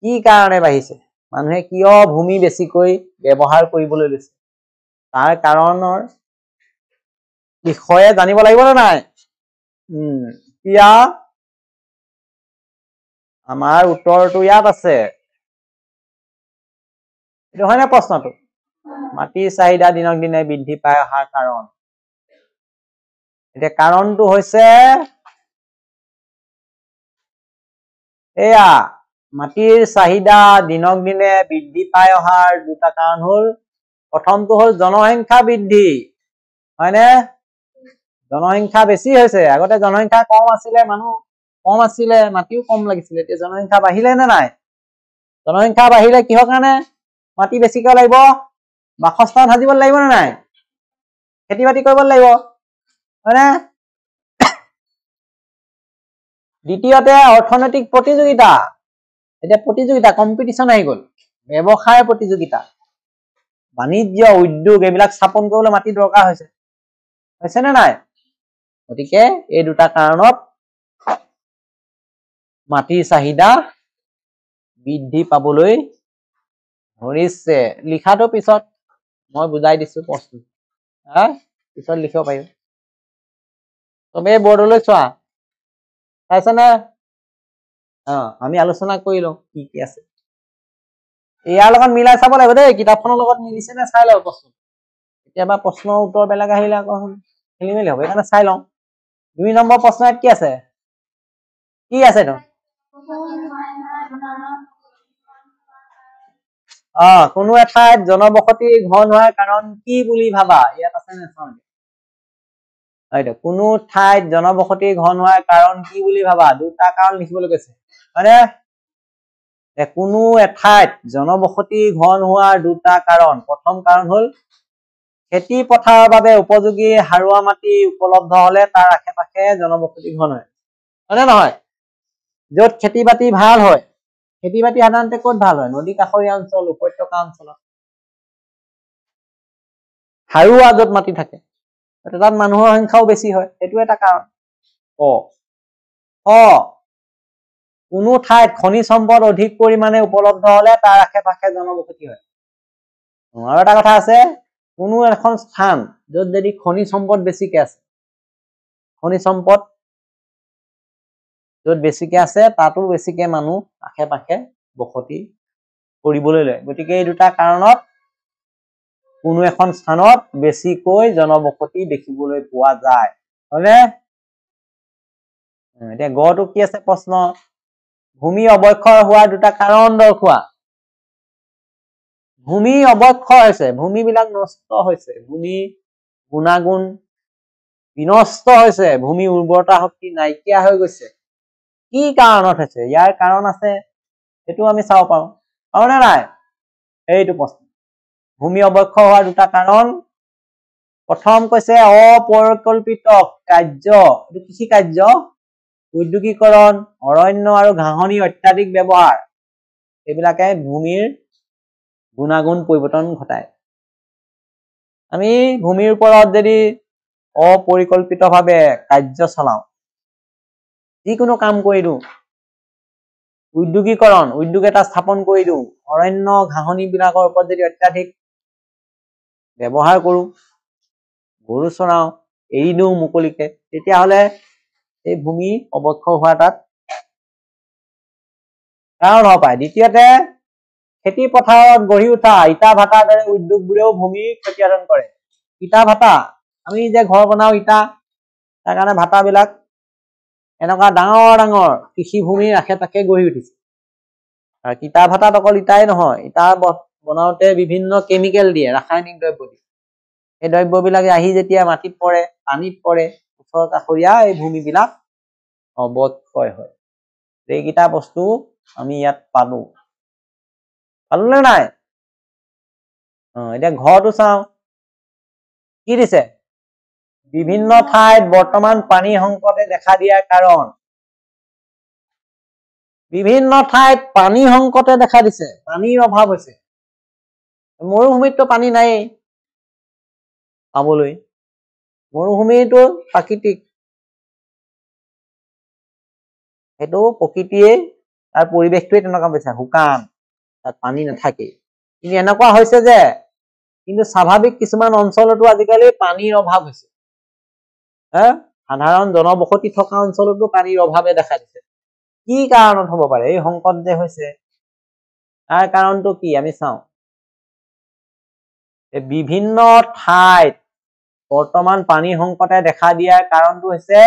কি কাৰণে বাঢ়িছে মানুহে কিয় ভূমি বেছিকৈ ব্যৱহাৰ কৰিবলৈ লৈছে তাৰ কাৰণৰ বিষয়ে জানিব লাগিব নে নাই এতিয়া আমাৰ উত্তৰটো ইয়াত আছে এইটো হয় না প্ৰশ্নটো মাটিৰ চাহিদা দিনক দিনে বৃদ্ধি পাই অহাৰ কাৰণ এতিয়া কাৰণটো হৈছে এয়া মাটিৰ চাহিদা দিনক দিনে বৃদ্ধি পাই অহাৰ দুটা কাৰণ হ'ল প্ৰথমটো হ'ল জনসংখ্যা বৃদ্ধি হয়নে জনসংখ্যা বেছি হৈছে আগতে জনসংখ্যা কম আছিলে মানুহ কম আছিলে মাটিও কম লাগিছিলে এতিয়া জনসংখ্যা বাঢ়িলে নে নাই জনসংখ্যা বাঢ়িলে কিহৰ কাৰণে মাটি বেছিকৈ লাগিব বাসস্থান সাজিব লাগিব নে নাই খেতি বাতি কৰিব লাগিব হয়নে দ্বিতীয়তে অৰ্থনৈতিক প্ৰতিযোগিতা এতিয়া প্ৰতিযোগিতা কম্পিটিশন আহি গ'ল ব্যৱসায় প্ৰতিযোগিতা বাণিজ্য উদ্যোগ এইবিলাক স্থাপন কৰিবলৈ মাটি দৰকাৰ হৈছে নে নাই গতিকে এই দুটা কাৰণত মাটিৰ চাহিদা বৃদ্ধি পাবলৈ ধৰিছে লিখাটো পিছত মই বুজাই দিছো প্ৰশ্ন পিছত লিখিব পাৰিব তবে বৰ্ডলৈ চোৱা চাইছা না আমি আলোচনা কৰি লওঁ কি কি আছে ইয়াৰ লগত মিলাই চাব লাগিব দেই কিতাপখনৰ লগত মিলিছে নে চাই লওঁ প্ৰশ্ন কেতিয়াবা প্ৰশ্নৰ উত্তৰ বেলেগ আহিলে আকৌ খেলি মেলি হ'ব সেইকাৰণে চাই লওঁ 2 নম্বৰ প্ৰশ্নত কি আছে তো কোনো এঠাইত জনবসতি ঘন হোৱাৰ কাৰণ কি বুলি ভাবা ইয়াত আছে নে চাওঁ হয়তো কোনো ঠাইত জনবসতি ঘন হোৱাৰ কাৰণ কি বুলি ভাবা দুটা কাৰণ লিখিবলৈ কৈছে হয়নে কোনো এঠাইত জনবসতি ঘন হোৱাৰ দুটা কাৰণ প্ৰথম কাৰণ হ'ল খেতি পথাৰৰ বাবে উপযোগী হাৰুৱা মাটি উপলব্ধ হলে তাৰ আশে-পাশে জনবসতি ঘন হয় হয়নে নহয় য'ত খেতি বাতি ভাল হয় খেতি বাতি সাধাৰণতে ক'ত ভাল হয় নদী কাষৰীয়া অঞ্চল উপত্যকা অঞ্চলত হাৰুৱা য'ত মাটি থাকে তাত মানুহৰ সংখ্যাও বেছি হয় সেইটো এটা কাৰণ কোনো ঠাইত খনিজ সম্পদ অধিক পৰিমাণে উপলব্ধ হলে তাৰ আশে-পাশে জনবসতি হয় আৰু এটা কথা আছে কোনো এখন স্থান য'ত যদি খনিজ সম্পদ বেছিকে আছে খনিজ সম্পদ য'ত বেছিকে আছে তাতো বেছিকে মানুহ আশে-পাশে বসতি কৰিবলৈ লয় গতিকে এই দুটা কাৰণত কোনো এখন স্থানত বেছিকৈ জনবসতি দেখিবলৈ পোৱা যায় হয়নে এতিয়া গটো কি আছে প্ৰশ্ন ভূমি অৱক্ষয় হোৱাৰ দুটা কাৰণ দৰ্শোৱা ভূমি অৱক্ষয় হৈছে ভূমিবিলাক নষ্ট হৈছে ভূমি গুণাগুণ বিনষ্ট হৈছে ভূমি উৰ্বৰতা শক্তি নাইকিয়া হৈ গৈছে কি কাৰণত হৈছে ইয়াৰ কাৰণ আছে সেইটো আমি চাব পাৰো হয়নে নাই এইটো প্ৰশ্ন ভূমি অৱক্ষয় হোৱাৰ দুটা কাৰণ প্ৰথম কৈছে অপৰিকল্পিত কাৰ্য এইটো কৃষি কাৰ্য উদ্যোগীকৰণ অৰণ্য আৰু ঘাঁহনি অত্যাধিক ব্যৱহাৰ এইবিলাকে ভূমিৰ গুণাগুণ পৰিৱৰ্তন ঘটায় আমি ভূমিৰ ওপৰত যদি অপৰিকল্পিতভাৱে কাৰ্য চলাওঁ যিকোনো কাম কৰি দিওঁ উদ্যোগীকৰণ উদ্যোগ এটা স্থাপন কৰি দিওঁ অৰণ্য ঘাঁহনি বিলাকৰ ওপৰত যদি অত্যাধিক ব্যৱহাৰ কৰো গৰু চৰাওঁ এৰি দিওঁ মুকলিকে তেতিয়াহ'লে এই ভূমি অৱক্ষয় হোৱাৰ তাত কাৰণ হ'ব পাৰে দ্বিতীয়তে খেতি পথাৰত গঢ়ি উঠা ইটা ভাটাৰ দৰে উদ্যোগবোৰেও ভূমিৰ ক্ষতিসাধন কৰে ইটা ভাটা আমি যে ঘৰ বনাও ইটা তাৰ কাৰণে ভাটাবিলাক এনেকুৱা ডাঙৰ ডাঙৰ কৃষি ভূমিৰ আশে-পাশে গঢ়ি উঠিছে আৰু ইটা ভাটাত অকল ইটাই নহয় ইটা বনাওতে বিভিন্ন কেমিকেল দিয়ে ৰাসায়নিক দ্ৰব্য দিয়ে এই দ্ৰব্যবিলাকে আহি যেতিয়া মাটিত পৰে পানীত পৰে ওচৰ কাষৰীয়া এই ভূমিবিলাক অৱক্ষয় হয় এইকেইটা বস্তু আমি ইয়াত পালো নে নাই এতিয়া ঘৰটো চাওঁ কি দিছে বিভিন্ন ঠাইত বৰ্তমান পানী সংকটে দেখা দিয়াৰ কাৰণ বিভিন্ন ঠাইত পানী সংকটে দেখা দিছে পানীৰ অভাৱ হৈছে মৰুভূমিততো পানী নাই পাবলৈ মৰুভূমিটো প্ৰাকৃতিক সেইটো প্ৰকৃতিয়ে তাৰ পৰিৱেশটোৱে তেনেকুৱা হৈছে শুকান তাত পানী নাথাকে কিন্তু এনেকুৱা হৈছে যে কিন্তু স্বাভাৱিক কিছুমান অঞ্চলতো আজিকালি পানীৰ অভাৱ হৈছে সাধাৰণ জনবসতি থকা অঞ্চলতো পানীৰ অভাৱে দেখা দিছে কি কাৰণত হ'ব পাৰে এই সংকট যে হৈছে তাৰ কাৰণটো কি আমি চাওঁ বিভিন্ন ঠাইত বৰ্তমান পানী সংকটে দেখা দিয়াৰ কাৰণটো হৈছে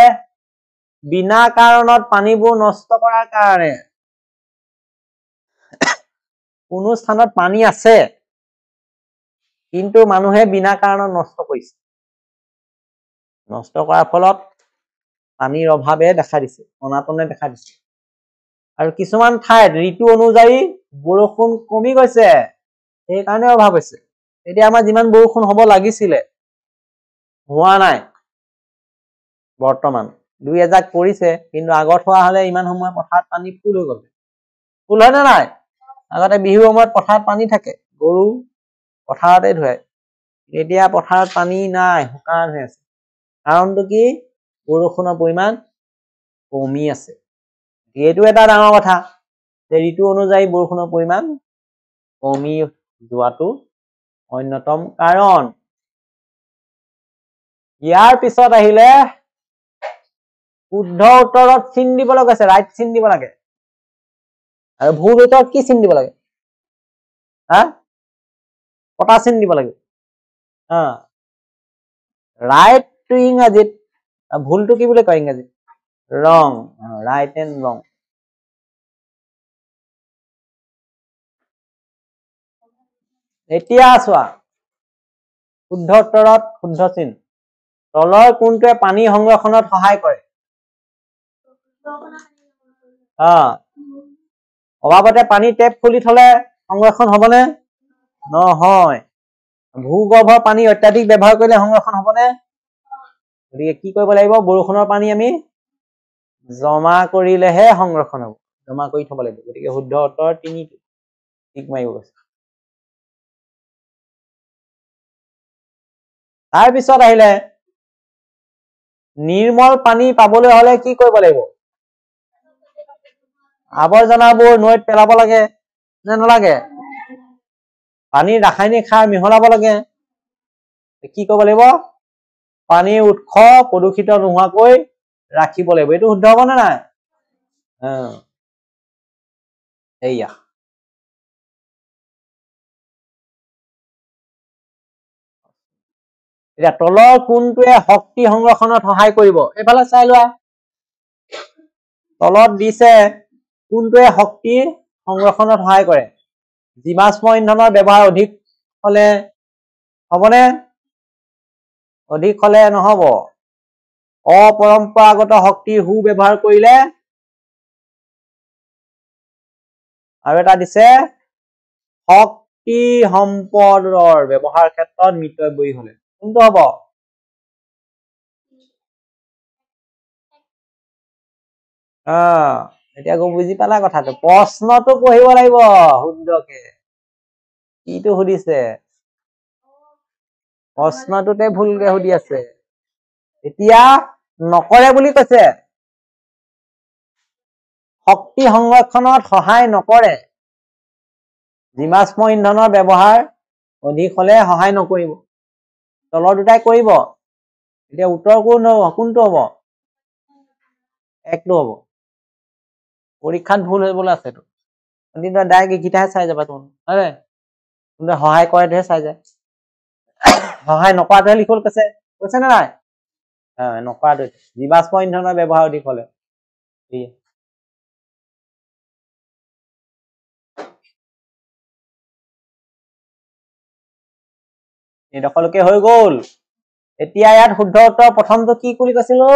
বিনা কাৰণত পানীবোৰ নষ্ট কৰাৰ কাৰণে কোনো স্থানত পানী আছে কিন্তু মানুহে বিনা কাৰণত নষ্ট কৰিছে নষ্ট কৰাৰ ফলত পানীৰ অভাৱে দেখা দিছে অনাটনে দেখা দিছে আৰু কিছুমান ঠাইত ঋতু অনুযায়ী বৰষুণ কমি গৈছে সেই কাৰণে অভাৱ হৈছে এতিয়া আমাৰ যিমান বৰষুণ হ'ব লাগিছিলে হোৱা নাই বৰ্তমান দুই এজাক পৰিছে কিন্তু আগত হোৱা হলে ইমান সময় পথাৰত পানী ফুল হৈ গ'ল ফুল হয় নে নাই আগতে বিহুৰ সময়ত পথাৰত পানী থাকে গৰু পথাৰতে ধুৱায় এতিয়া পথাৰত পানী নাই শুকান হৈ আছে কাৰণটো কি বৰষুণৰ পৰিমাণ কমি আছে এইটো এটা ডাঙৰ কথা যে ঋতু অনুযায়ী বৰষুণৰ পৰিমাণ কমি যোৱাটো অন্যতম কাৰণ ইয়াৰ পিছত আহিলে শুদ্ধ উত্তৰত চিন দিব লাগে ৰাইট চিন দিব লাগে আৰু ভুল উত্তৰত কি চিন দিব লাগে কটা চিন দিব লাগে ৰাইট টু ইংৰাজীত ভুলটো কি বুলি কয় ইংৰাজীত ৰং ৰাইট এণ্ড ৰং এতিয়া চোৱা শুদ্ধ উত্তৰত শুদ্ধ চিন তলৰ কোনটোৱে পানী সংৰক্ষণত সহায় কৰে অভাৱতে পানী টেপ খুলি থলে সংৰক্ষণ হবনে নহয় ভূগৰ্ভৰ পানী অত্যাধিক ব্যৱহাৰ কৰিলে সংৰক্ষণ হবনে গতিকে কি কৰিব লাগিব বৰষুণৰ পানী আমি জমা কৰিলেহে সংৰক্ষণ হ'ব জমা কৰি থব লাগিব গতিকে শুদ্ধ উত্তৰ 3 টিক মাৰিব গৈছে তাৰ পিছত আহিলে নিৰ্মল পানী পাবলৈ হলে কি কৰিব লাগিব আৱৰ্জনাবোৰ নৈত পেলাব লাগে নে নালাগে পানীৰ ৰাসায়নিক সাৰ মিহলাব লাগে কি কৰিব লাগিব পানীৰ উৎস প্ৰদূষিত নোহোৱাকৈ ৰাখিব লাগিব এইটো শুদ্ধ হ'ব নে নাই এইয়া এতিয়া তলৰ কোনটোৱে শক্তি সংৰক্ষণত সহায় কৰিব এইফালে চাই লোৱা তলত দিছে কোনটোৱে শক্তি সংৰক্ষণত সহায় কৰে জীৱাশ্ম ইন্ধনৰ ব্যৱহাৰ অধিক হলে হবনে অধিক হলে নহব অপৰম্পৰাগত শক্তিৰ সু ব্যৱহাৰ কৰিলে আৰু এটা দিছে শক্তি সম্পদৰ ব্যৱহাৰ ক্ষেত্ৰত মিতব্যয়ী হলে কোনটো হব এতিয়া বুজি পালা কথাটো প্ৰশ্নটো পঢ়িব লাগিব শুদ্ধকে কিটো সুধিছে প্ৰশ্নটোতে ভুলকে সুধি আছে এতিয়া নকৰে বুলি কৈছে শক্তি সংৰক্ষণত সহায় নকৰে জীৱাশ্ম ইন্ধনৰ ব্যৱহাৰ অধিক হলে সহায় নকৰিব তলৰ দুটাই কৰিব এতিয়া উত্তৰ কোনটো হ'ব একটো হ'ব পৰীক্ষাত ভুল হবলৈ আছেতো কিন্তু ডাইৰেক্ট এইকেইটাহে চাই যাবা তুমি হয় কিন্তু সহায় কৰেটোহে চাই যায় সহায় নকৰাটোহে লিখল কৈছে নে নাই নকৰাটো জীৱাশ্ম ইন্ধনৰ ব্যৱহাৰ অধিক হলে এইডোখৰলৈকে হৈ গল এতিয়া ইয়াত শুদ্ধ উত্তৰ প্ৰথমটো কি বুলি কৈছিলো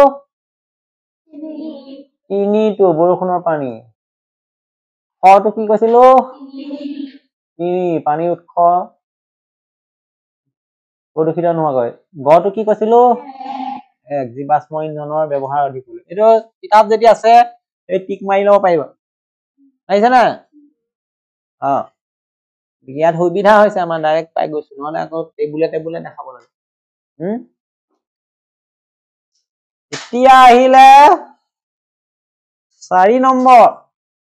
তিনিটো বৰষুণৰ পানী খটো কি কৈছিলো পানী উৎস প্ৰদূষিত নোহোৱাকৈ গটো কি কৈছিলো জীৱাশ্ম ইন্ধনৰ ব্যৱহাৰ অধিক হলে এইটো কিতাপ যদি আছে এই টিক মাৰি লব পাৰিবা আহিছে না ইয়াত সুবিধা হৈছে আমাৰ ডাইৰেক্ট পাই গৈছো নহলে আকৌ টেবুলে দেখাব লাগে এতিয়া আহিলে 4 নম্বৰ